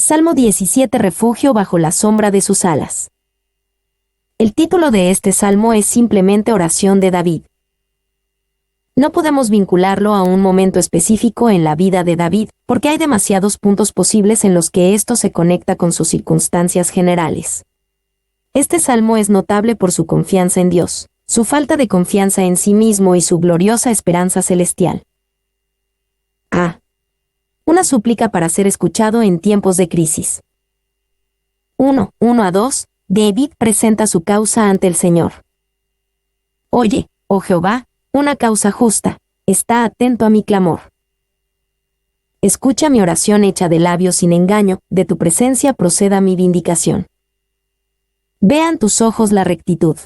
Salmo 17. Refugio bajo la sombra de sus alas. El título de este salmo es simplemente Oración de David. No podemos vincularlo a un momento específico en la vida de David, porque hay demasiados puntos posibles en los que esto se conecta con sus circunstancias generales. Este salmo es notable por su confianza en Dios, su falta de confianza en sí mismo y su gloriosa esperanza celestial. Una súplica para ser escuchado en tiempos de crisis. 1:1-2. David presenta su causa ante el Señor. Oye, oh Jehová, una causa justa, está atento a mi clamor. Escucha mi oración hecha de labios sin engaño, de tu presencia proceda mi vindicación. Vean tus ojos la rectitud.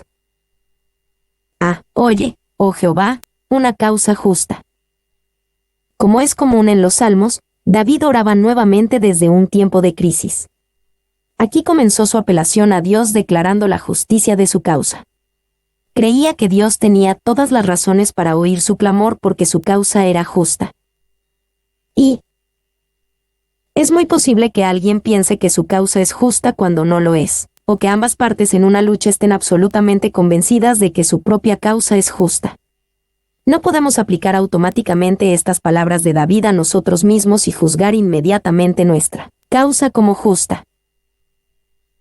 Oye, oh Jehová, una causa justa. Como es común en los salmos, David oraba nuevamente desde un tiempo de crisis. Aquí comenzó su apelación a Dios declarando la justicia de su causa. Creía que Dios tenía todas las razones para oír su clamor porque su causa era justa. Y es muy posible que alguien piense que su causa es justa cuando no lo es, o que ambas partes en una lucha estén absolutamente convencidas de que su propia causa es justa. No podemos aplicar automáticamente estas palabras de David a nosotros mismos y juzgar inmediatamente nuestra causa como justa.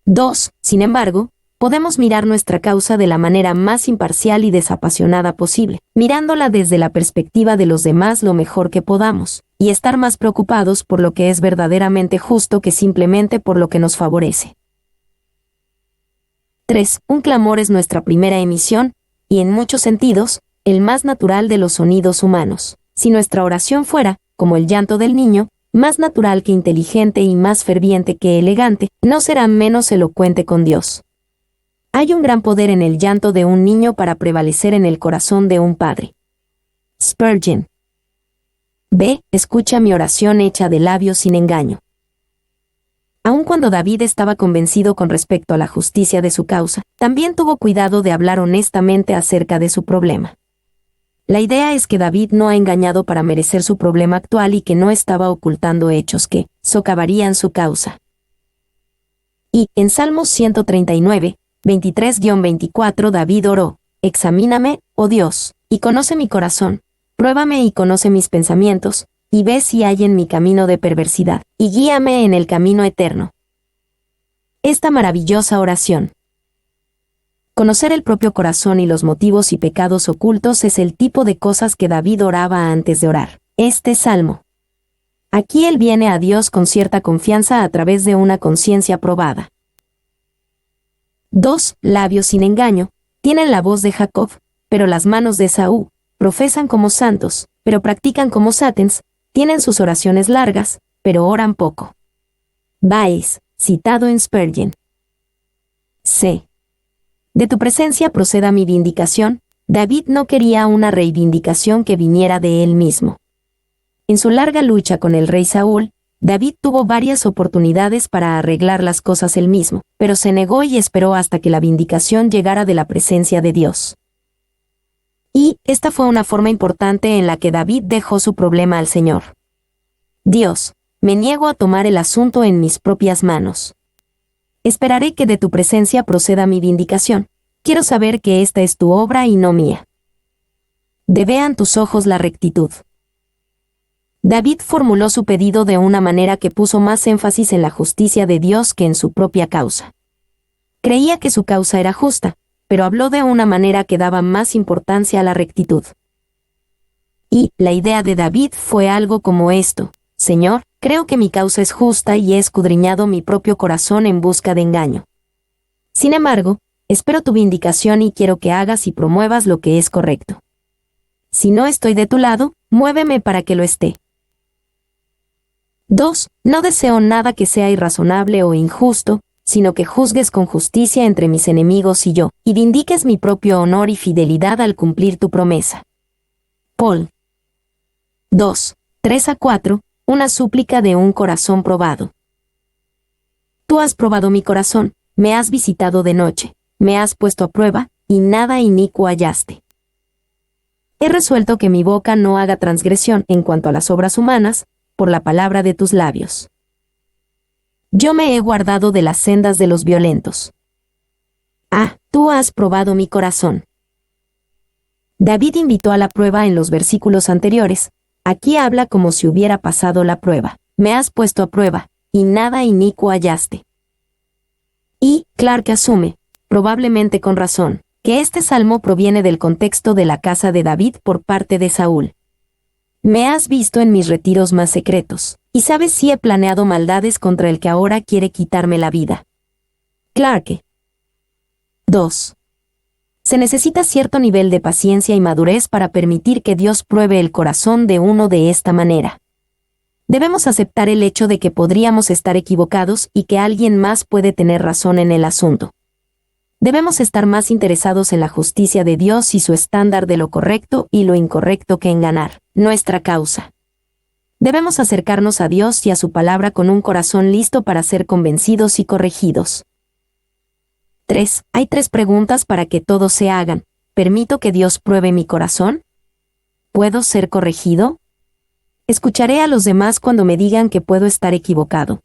2. Sin embargo, podemos mirar nuestra causa de la manera más imparcial y desapasionada posible, mirándola desde la perspectiva de los demás lo mejor que podamos, y estar más preocupados por lo que es verdaderamente justo que simplemente por lo que nos favorece. 3. Un clamor es nuestra primera emisión, y en muchos sentidos, el más natural de los sonidos humanos. Si nuestra oración fuera, como el llanto del niño, más natural que inteligente y más ferviente que elegante, no será menos elocuente con Dios. Hay un gran poder en el llanto de un niño para prevalecer en el corazón de un padre. Spurgeon. Escucha mi oración hecha de labios sin engaño. Aun cuando David estaba convencido con respecto a la justicia de su causa, también tuvo cuidado de hablar honestamente acerca de su problema. La idea es que David no ha engañado para merecer su problema actual y que no estaba ocultando hechos que socavarían su causa. Y, en Salmos 139, 23-24 David oró, examíname, oh Dios, y conoce mi corazón, pruébame y conoce mis pensamientos, y ve si hay en mi camino de perversidad, y guíame en el camino eterno. Esta maravillosa oración. Conocer el propio corazón y los motivos y pecados ocultos es el tipo de cosas que David oraba antes de orar este salmo. Aquí él viene a Dios con cierta confianza a través de una conciencia probada. 2. Labios sin engaño, tienen la voz de Jacob, pero las manos de Esaú, profesan como santos, pero practican como sátans, tienen sus oraciones largas, pero oran poco. Baez, citado en Spurgeon. C. De tu presencia proceda mi vindicación. David no quería una reivindicación que viniera de él mismo. En su larga lucha con el rey Saúl, David tuvo varias oportunidades para arreglar las cosas él mismo, pero se negó y esperó hasta que la vindicación llegara de la presencia de Dios. Y esta fue una forma importante en la que David dejó su problema al Señor. Dios, me niego a tomar el asunto en mis propias manos. Esperaré que de tu presencia proceda mi vindicación. Quiero saber que esta es tu obra y no mía. Vean tus ojos la rectitud. David formuló su pedido de una manera que puso más énfasis en la justicia de Dios que en su propia causa. Creía que su causa era justa, pero habló de una manera que daba más importancia a la rectitud. Y la idea de David fue algo como esto: Señor, creo que mi causa es justa y he escudriñado mi propio corazón en busca de engaño. Sin embargo, espero tu vindicación y quiero que hagas y promuevas lo que es correcto. Si no estoy de tu lado, muéveme para que lo esté. 2. No deseo nada que sea irrazonable o injusto, sino que juzgues con justicia entre mis enemigos y yo, y vindiques mi propio honor y fidelidad al cumplir tu promesa. Paul. 2:3-4. Una súplica de un corazón probado. Tú has probado mi corazón, me has visitado de noche, me has puesto a prueba, y nada inicuo hallaste. He resuelto que mi boca no haga transgresión en cuanto a las obras humanas, por la palabra de tus labios. Yo me he guardado de las sendas de los violentos. Ah, tú has probado mi corazón. David invitó a la prueba en los versículos anteriores. Aquí habla como si hubiera pasado la prueba. Me has puesto a prueba, y nada inicuo hallaste. Y Clark asume, probablemente con razón, que este salmo proviene del contexto de la casa de David por parte de Saúl. Me has visto en mis retiros más secretos, y sabes si he planeado maldades contra el que ahora quiere quitarme la vida. Clarke. 2. Se necesita cierto nivel de paciencia y madurez para permitir que Dios pruebe el corazón de uno de esta manera. Debemos aceptar el hecho de que podríamos estar equivocados y que alguien más puede tener razón en el asunto. Debemos estar más interesados en la justicia de Dios y su estándar de lo correcto y lo incorrecto que en ganar nuestra causa. Debemos acercarnos a Dios y a su palabra con un corazón listo para ser convencidos y corregidos. 3. Hay 3 preguntas para que todos se hagan. ¿Permito que Dios pruebe mi corazón? ¿Puedo ser corregido? Escucharé a los demás cuando me digan que puedo estar equivocado.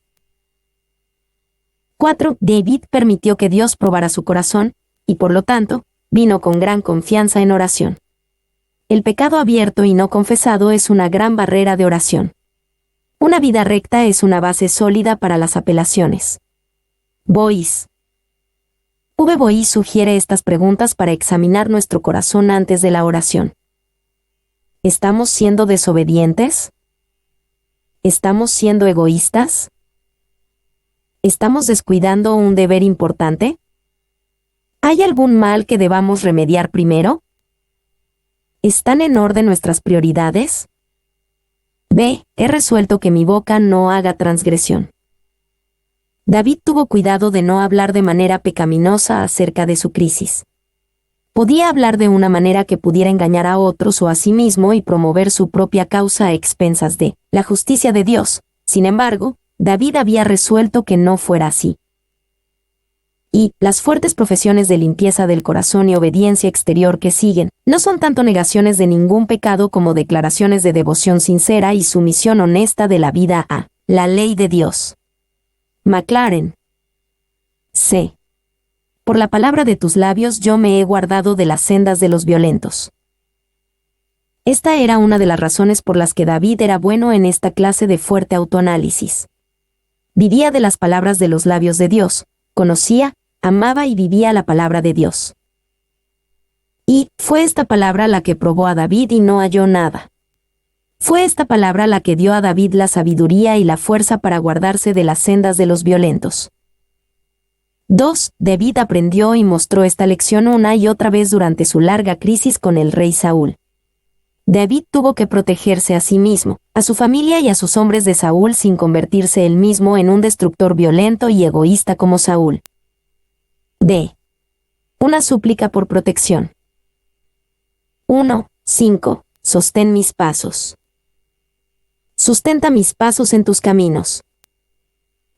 4. David permitió que Dios probara su corazón, y por lo tanto, vino con gran confianza en oración. El pecado abierto y no confesado es una gran barrera de oración. Una vida recta es una base sólida para las apelaciones. Boice. Boice sugiere estas preguntas para examinar nuestro corazón antes de la oración. ¿Estamos siendo desobedientes? ¿Estamos siendo egoístas? ¿Estamos descuidando un deber importante? ¿Hay algún mal que debamos remediar primero? ¿Están en orden nuestras prioridades? B. He resuelto que mi boca no haga transgresión. David tuvo cuidado de no hablar de manera pecaminosa acerca de su crisis. Podía hablar de una manera que pudiera engañar a otros o a sí mismo y promover su propia causa a expensas de la justicia de Dios. Sin embargo, David había resuelto que no fuera así. Y las fuertes profesiones de limpieza del corazón y obediencia exterior que siguen no son tanto negaciones de ningún pecado como declaraciones de devoción sincera y sumisión honesta de la vida a la ley de Dios. McLaren. C. Por la palabra de tus labios yo me he guardado de las sendas de los violentos. Esta era una de las razones por las que David era bueno en esta clase de fuerte autoanálisis. Vivía de las palabras de los labios de Dios, conocía, amaba y vivía la palabra de Dios. Y fue esta palabra la que probó a David y no halló nada. Fue esta palabra la que dio a David la sabiduría y la fuerza para guardarse de las sendas de los violentos. 2. David aprendió y mostró esta lección una y otra vez durante su larga crisis con el rey Saúl. David tuvo que protegerse a sí mismo, a su familia y a sus hombres de Saúl sin convertirse él mismo en un destructor violento y egoísta como Saúl. D. Una súplica por protección. 1:5. Sostén mis pasos. Sustenta mis pasos en tus caminos,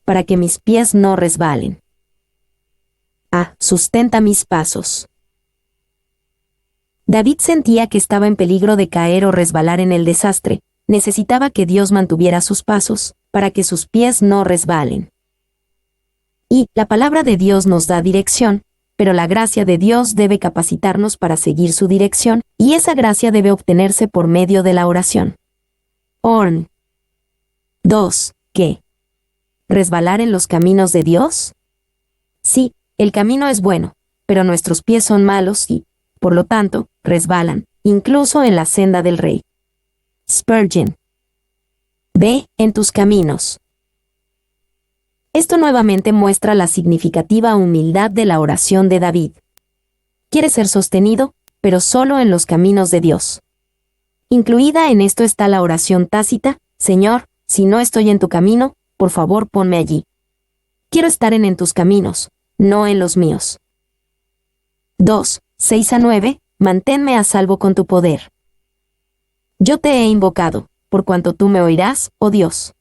para que mis pies no resbalen. A. Sustenta mis pasos. David sentía que estaba en peligro de caer o resbalar en el desastre. Necesitaba que Dios mantuviera sus pasos, para que sus pies no resbalen. Y la palabra de Dios nos da dirección, pero la gracia de Dios debe capacitarnos para seguir su dirección, y esa gracia debe obtenerse por medio de la oración. Orn. 2. ¿Qué? ¿Resbalar en los caminos de Dios? Sí, el camino es bueno, pero nuestros pies son malos y, por lo tanto, resbalan, incluso en la senda del rey. Spurgeon. Ve en tus caminos. Esto nuevamente muestra la significativa humildad de la oración de David. Quiere ser sostenido, pero solo en los caminos de Dios. Incluida en esto está la oración tácita: Señor, si no estoy en tu camino, por favor ponme allí. Quiero estar en tus caminos, no en los míos. 2:6-9. Manténme a salvo con tu poder. Yo te he invocado, por cuanto tú me oirás, oh Dios.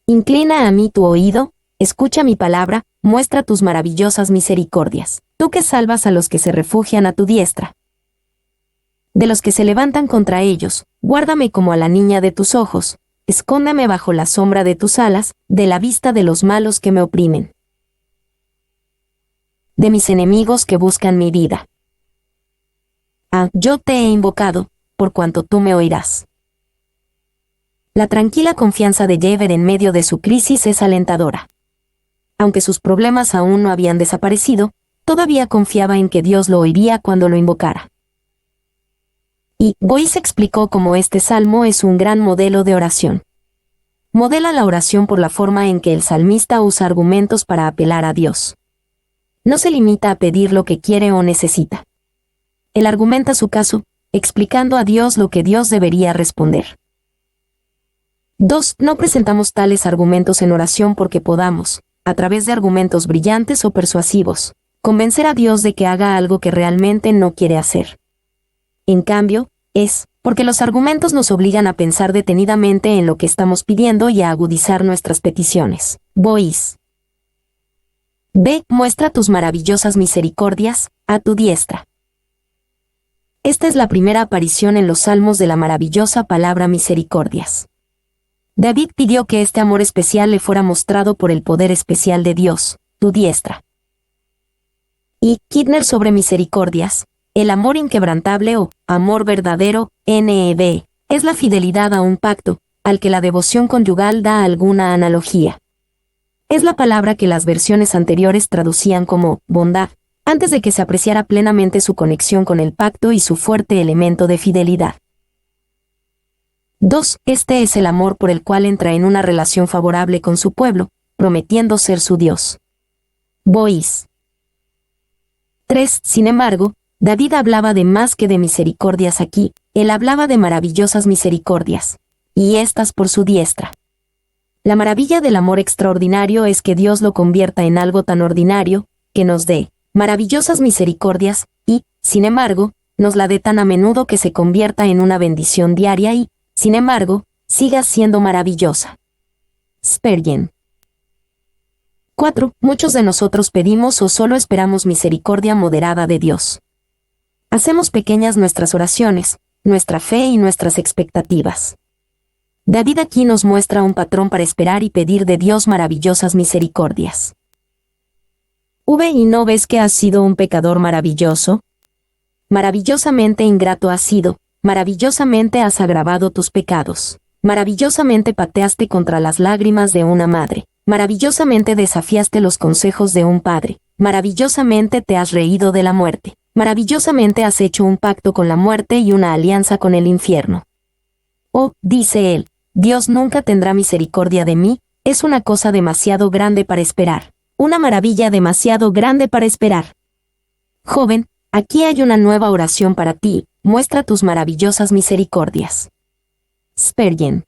Inclina a mí tu oído, escucha mi palabra, muestra tus maravillosas misericordias, tú que salvas a los que se refugian a tu diestra. De los que se levantan contra ellos, guárdame como a la niña de tus ojos, escóndeme bajo la sombra de tus alas, de la vista de los malos que me oprimen, de mis enemigos que buscan mi vida. Yo te he invocado, por cuanto tú me oirás. La tranquila confianza de Jever en medio de su crisis es alentadora. Aunque sus problemas aún no habían desaparecido, todavía confiaba en que Dios lo oiría cuando lo invocara. Y Boyce explicó cómo este salmo es un gran modelo de oración. Modela la oración por la forma en que el salmista usa argumentos para apelar a Dios. No se limita a pedir lo que quiere o necesita. Él argumenta su caso, explicando a Dios lo que Dios debería responder. 2. No presentamos tales argumentos en oración porque podamos, a través de argumentos brillantes o persuasivos, convencer a Dios de que haga algo que realmente no quiere hacer. En cambio, es porque los argumentos nos obligan a pensar detenidamente en lo que estamos pidiendo y a agudizar nuestras peticiones. Boyce. B. Muestra tus maravillosas misericordias, a tu diestra. Esta es la primera aparición en los Salmos de la maravillosa palabra misericordias. David pidió que este amor especial le fuera mostrado por el poder especial de Dios, tu diestra. Y Kidner sobre misericordias, el amor inquebrantable o amor verdadero, NEB, es la fidelidad a un pacto, al que la devoción conyugal da alguna analogía. Es la palabra que las versiones anteriores traducían como bondad, antes de que se apreciara plenamente su conexión con el pacto y su fuerte elemento de fidelidad. 2. Este es el amor por el cual entra en una relación favorable con su pueblo, prometiendo ser su Dios. Boyce. 3. Sin embargo, David hablaba de más que de misericordias aquí, él hablaba de maravillosas misericordias, y estas por su diestra. La maravilla del amor extraordinario es que Dios lo convierta en algo tan ordinario, que nos dé maravillosas misericordias, y, sin embargo, nos la dé tan a menudo que se convierta en una bendición diaria y, sin embargo, siga siendo maravillosa. Spurgeon. 4. Muchos de nosotros pedimos o solo esperamos misericordia moderada de Dios. Hacemos pequeñas nuestras oraciones, nuestra fe y nuestras expectativas. David aquí nos muestra un patrón para esperar y pedir de Dios maravillosas misericordias. ¿Y no ves que has sido un pecador maravilloso? Maravillosamente ingrato has sido, maravillosamente has agravado tus pecados, maravillosamente pateaste contra las lágrimas de una madre, maravillosamente desafiaste los consejos de un padre, maravillosamente te has reído de la muerte, maravillosamente has hecho un pacto con la muerte y una alianza con el infierno. Dice él, Dios nunca tendrá misericordia de mí, es una cosa demasiado grande para esperar, una maravilla demasiado grande para esperar. Joven, aquí hay una nueva oración para ti, muestra tus maravillosas misericordias. Spurgeon.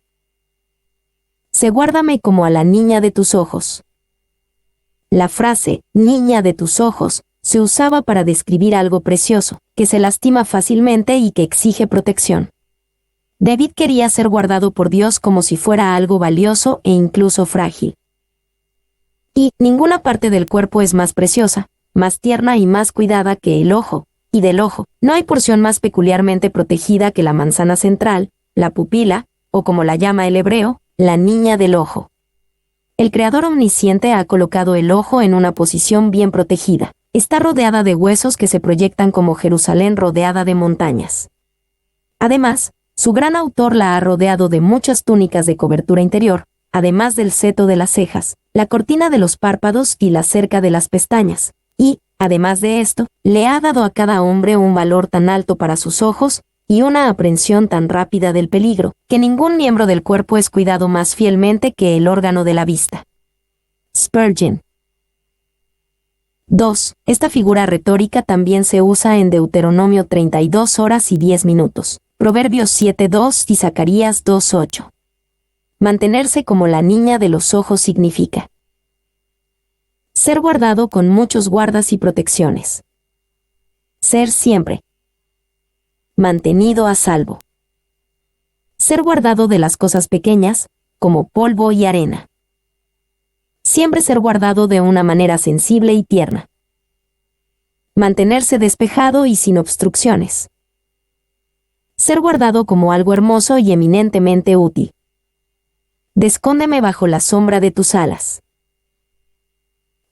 Se guárdame como a la niña de tus ojos. La frase, niña de tus ojos, se usaba para describir algo precioso, que se lastima fácilmente y que exige protección. David quería ser guardado por Dios como si fuera algo valioso e incluso frágil. Y ninguna parte del cuerpo es más preciosa, más tierna y más cuidada que el ojo, y del ojo, no hay porción más peculiarmente protegida que la manzana central, la pupila, o como la llama el hebreo, la niña del ojo. El Creador omnisciente ha colocado el ojo en una posición bien protegida. Está rodeada de huesos que se proyectan como Jerusalén rodeada de montañas. Además, su gran autor la ha rodeado de muchas túnicas de cobertura interior, además del seto de las cejas, la cortina de los párpados y la cerca de las pestañas, y, además de esto, le ha dado a cada hombre un valor tan alto para sus ojos, y una aprehensión tan rápida del peligro, que ningún miembro del cuerpo es cuidado más fielmente que el órgano de la vista. Spurgeon. 2. Esta figura retórica también se usa en Deuteronomio 32 horas y 10 minutos, Proverbios 7:2 y Zacarías 2:8. Mantenerse como la niña de los ojos significa ser guardado con muchos guardas y protecciones. Ser siempre mantenido a salvo. Ser guardado de las cosas pequeñas, como polvo y arena. Siempre ser guardado de una manera sensible y tierna. Mantenerse despejado y sin obstrucciones. Ser guardado como algo hermoso y eminentemente útil. Descóndeme bajo la sombra de tus alas.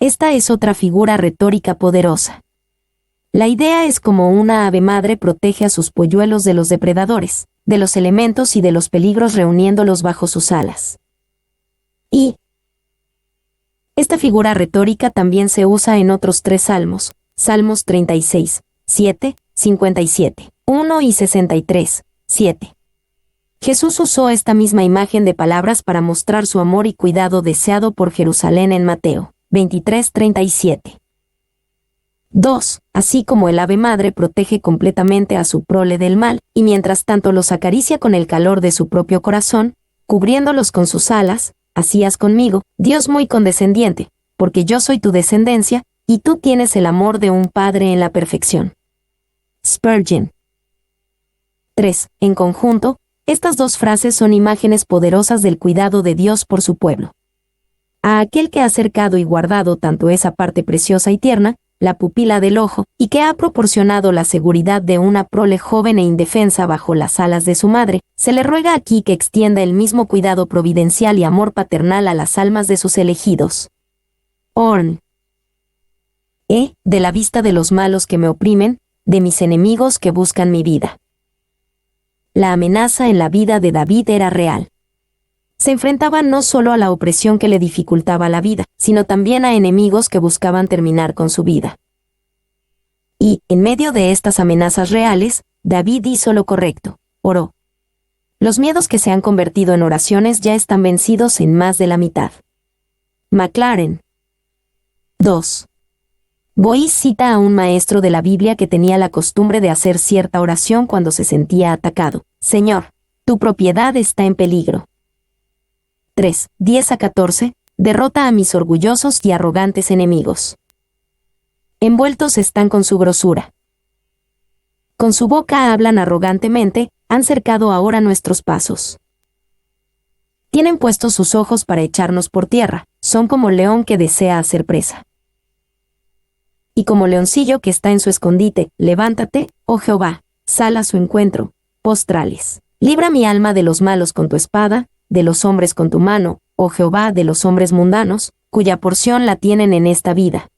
Esta es otra figura retórica poderosa. La idea es como una ave madre protege a sus polluelos de los depredadores, de los elementos y de los peligros reuniéndolos bajo sus alas. Y esta figura retórica también se usa en otros 3 salmos, Salmos 36, 7, 57, 1 y 63, 7. Jesús usó esta misma imagen de palabras para mostrar su amor y cuidado deseado por Jerusalén en Mateo 23, 37. 2. Así como el ave madre protege completamente a su prole del mal, y mientras tanto los acaricia con el calor de su propio corazón, cubriéndolos con sus alas, así haz conmigo, Dios muy condescendiente, porque yo soy tu descendencia, y tú tienes el amor de un padre en la perfección. Spurgeon. 3. En conjunto, estas 2 frases son imágenes poderosas del cuidado de Dios por su pueblo. A aquel que ha cercado y guardado tanto esa parte preciosa y tierna, la pupila del ojo, y que ha proporcionado la seguridad de una prole joven e indefensa bajo las alas de su madre, se le ruega aquí que extienda el mismo cuidado providencial y amor paternal a las almas de sus elegidos. Orn. De la vista de los malos que me oprimen, de mis enemigos que buscan mi vida. La amenaza en la vida de David era real. Se enfrentaba no solo a la opresión que le dificultaba la vida, sino también a enemigos que buscaban terminar con su vida. Y, en medio de estas amenazas reales, David hizo lo correcto, oró. Los miedos que se han convertido en oraciones ya están vencidos en más de la mitad. Maclaren. 2. Boiz cita a un maestro de la Biblia que tenía la costumbre de hacer cierta oración cuando se sentía atacado. Señor, tu propiedad está en peligro. 3, 10 a 14, derrota a mis orgullosos y arrogantes enemigos. Envueltos están con su grosura. Con su boca hablan arrogantemente, han cercado ahora nuestros pasos. Tienen puestos sus ojos para echarnos por tierra, son como león que desea hacer presa. Y como leoncillo que está en su escondite, levántate, oh Jehová, sal a su encuentro, postrales. Libra mi alma de los malos con tu espada, de los hombres con tu mano, oh Jehová, de los hombres mundanos, cuya porción la tienen en esta vida.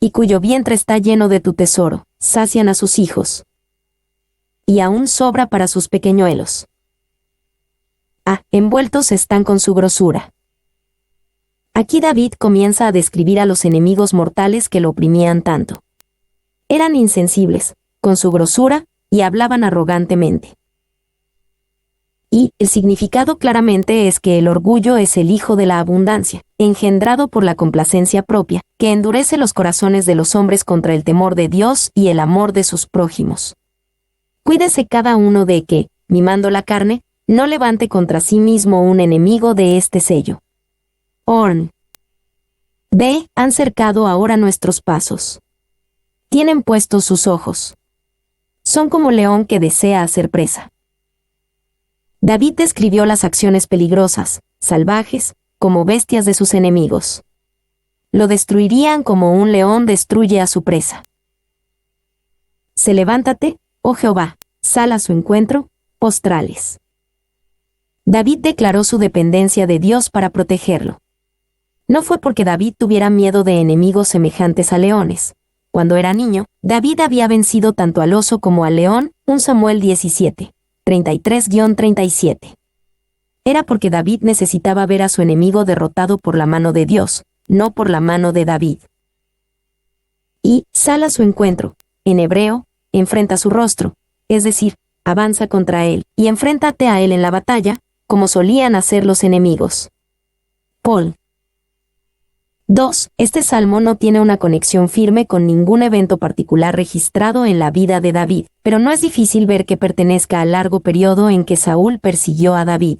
Y cuyo vientre está lleno de tu tesoro, sacian a sus hijos. Y aún sobra para sus pequeñuelos. Envueltos están con su grosura. Aquí David comienza a describir a los enemigos mortales que lo oprimían tanto. Eran insensibles, con su grosura, y hablaban arrogantemente. Y el significado claramente es que el orgullo es el hijo de la abundancia, engendrado por la complacencia propia, que endurece los corazones de los hombres contra el temor de Dios y el amor de sus prójimos. Cuídese cada uno de que, mimando la carne, no levante contra sí mismo un enemigo de este sello. Orn. Han cercado ahora nuestros pasos. Tienen puestos sus ojos. Son como león que desea hacer presa. David describió las acciones peligrosas, salvajes, como bestias de sus enemigos. Lo destruirían como un león destruye a su presa. Levántate, oh Jehová, sal a su encuentro, postrales. David declaró su dependencia de Dios para protegerlo. No fue porque David tuviera miedo de enemigos semejantes a leones. Cuando era niño, David había vencido tanto al oso como al león, 1 Samuel 17, 33-37. Era porque David necesitaba ver a su enemigo derrotado por la mano de Dios, no por la mano de David. Y, sal a su encuentro, en hebreo, enfrenta su rostro, es decir, avanza contra él, y enfréntate a él en la batalla, como solían hacer los enemigos. Paul. 2. Este salmo no tiene una conexión firme con ningún evento particular registrado en la vida de David, pero no es difícil ver que pertenezca al largo periodo en que Saúl persiguió a David.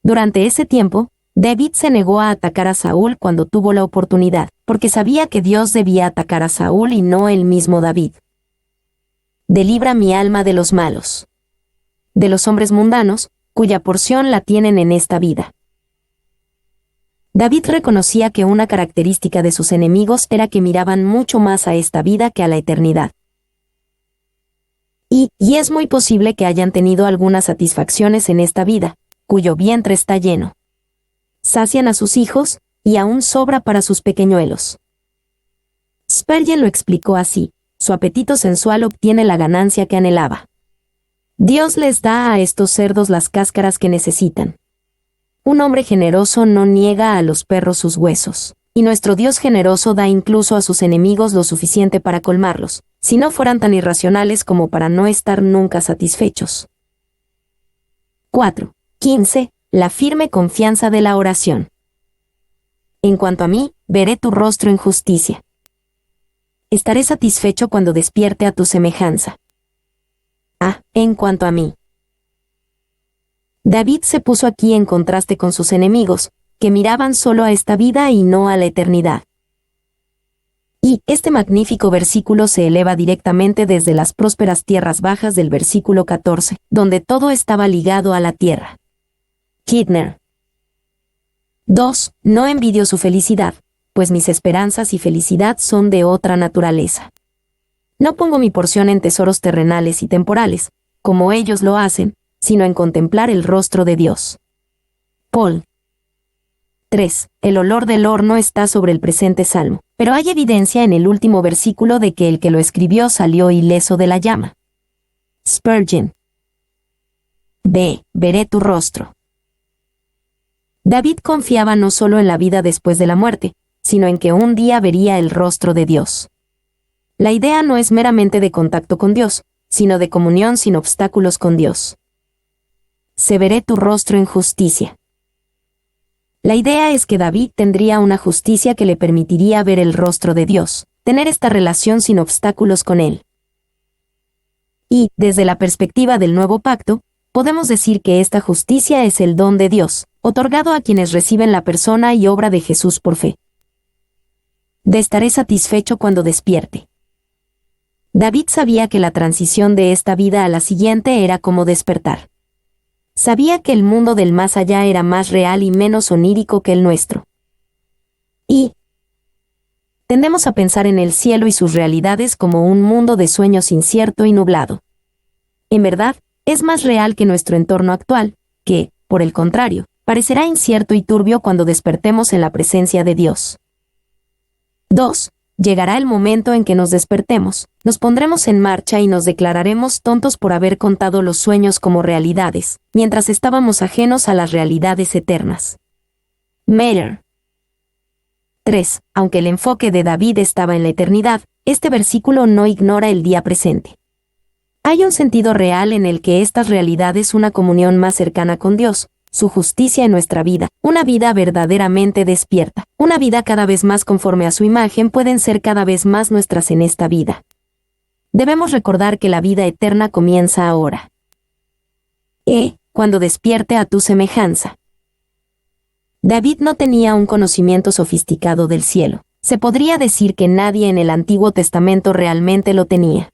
Durante ese tiempo, David se negó a atacar a Saúl cuando tuvo la oportunidad, porque sabía que Dios debía atacar a Saúl y no el mismo David. Delibra mi alma de los malos, de los hombres mundanos, cuya porción la tienen en esta vida. David reconocía que una característica de sus enemigos era que miraban mucho más a esta vida que a la eternidad. Y es muy posible que hayan tenido algunas satisfacciones en esta vida, cuyo vientre está lleno. Sacian a sus hijos, y aún sobra para sus pequeñuelos. Spurgeon lo explicó así: su apetito sensual obtiene la ganancia que anhelaba. Dios les da a estos cerdos las cáscaras que necesitan. Un hombre generoso no niega a los perros sus huesos, y nuestro Dios generoso da incluso a sus enemigos lo suficiente para colmarlos, si no fueran tan irracionales como para no estar nunca satisfechos. 4.15. La firme confianza de la oración. En cuanto a mí, veré tu rostro en justicia. Estaré satisfecho cuando despierte a tu semejanza. En cuanto a mí. David se puso aquí en contraste con sus enemigos, que miraban solo a esta vida y no a la eternidad. Y este magnífico versículo se eleva directamente desde las prósperas tierras bajas del versículo 14, donde todo estaba ligado a la tierra. Kidner. 2. No envidio su felicidad, pues mis esperanzas y felicidad son de otra naturaleza. No pongo mi porción en tesoros terrenales y temporales, como ellos lo hacen, sino en contemplar el rostro de Dios. Paul. 3. El olor del horno está sobre el presente salmo, pero hay evidencia en el último versículo de que el que lo escribió salió ileso de la llama. Spurgeon. Veré tu rostro. David confiaba no solo en la vida después de la muerte, sino en que un día vería el rostro de Dios. La idea no es meramente de contacto con Dios, sino de comunión sin obstáculos con Dios. Se veré tu rostro en justicia. La idea es que David tendría una justicia que le permitiría ver el rostro de Dios, tener esta relación sin obstáculos con Él. Y, desde la perspectiva del nuevo pacto, podemos decir que esta justicia es el don de Dios, otorgado a quienes reciben la persona y obra de Jesús por fe. Estaré satisfecho cuando despierte. David sabía que la transición de esta vida a la siguiente era como despertar. Sabía que el mundo del más allá era más real y menos onírico que el nuestro. Y tendemos a pensar en el cielo y sus realidades como un mundo de sueños incierto y nublado. En verdad, es más real que nuestro entorno actual, que, por el contrario, parecerá incierto y turbio cuando despertemos en la presencia de Dios. 2. Llegará el momento en que nos despertemos, nos pondremos en marcha y nos declararemos tontos por haber contado los sueños como realidades, mientras estábamos ajenos a las realidades eternas. Meyer. 3. Aunque el enfoque de David estaba en la eternidad, este versículo no ignora el día presente. Hay un sentido real en el que estas realidades, una comunión más cercana con Dios, su justicia en nuestra vida, una vida verdaderamente despierta, una vida cada vez más conforme a su imagen, pueden ser cada vez más nuestras en esta vida. Debemos recordar que la vida eterna comienza ahora. Cuando despierte a tu semejanza. David no tenía un conocimiento sofisticado del cielo. Se podría decir que nadie en el Antiguo Testamento realmente lo tenía.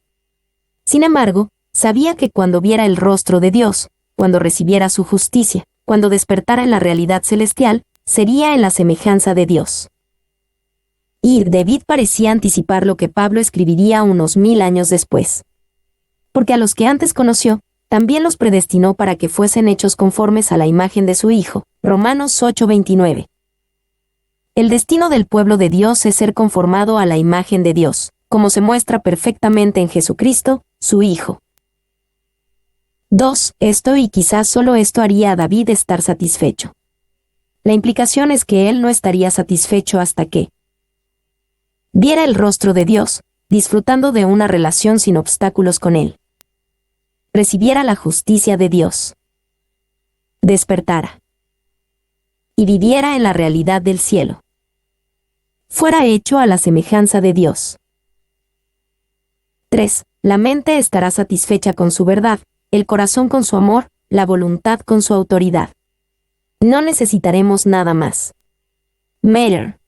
Sin embargo, sabía que cuando viera el rostro de Dios, cuando recibiera su justicia, cuando despertara en la realidad celestial, sería en la semejanza de Dios. Y David parecía anticipar lo que Pablo escribiría unos 1000 años después. Porque a los que antes conoció, también los predestinó para que fuesen hechos conformes a la imagen de su Hijo. Romanos 8:29. El destino del pueblo de Dios es ser conformado a la imagen de Dios, como se muestra perfectamente en Jesucristo, su Hijo. 2. Esto y quizás solo esto haría a David estar satisfecho. La implicación es que él no estaría satisfecho hasta que viera el rostro de Dios, disfrutando de una relación sin obstáculos con él. Recibiera la justicia de Dios. Despertara. Y viviera en la realidad del cielo. Fuera hecho a la semejanza de Dios. 3. La mente estará satisfecha con su verdad, el corazón con su amor, la voluntad con su autoridad. No necesitaremos nada más. Meyer.